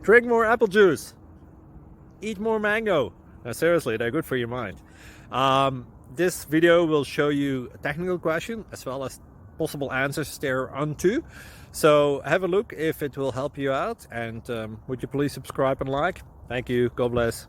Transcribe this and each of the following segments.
Drink more apple juice. Eat more mango. Seriously, they're good for your mind. This video will show you a technical question as well as possible answers thereunto. So have a look if it will help you out, and would you please subscribe and like? Thank you. God bless.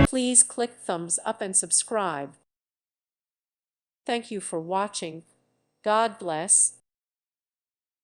Please click thumbs up and subscribe. Thank you for watching. God bless.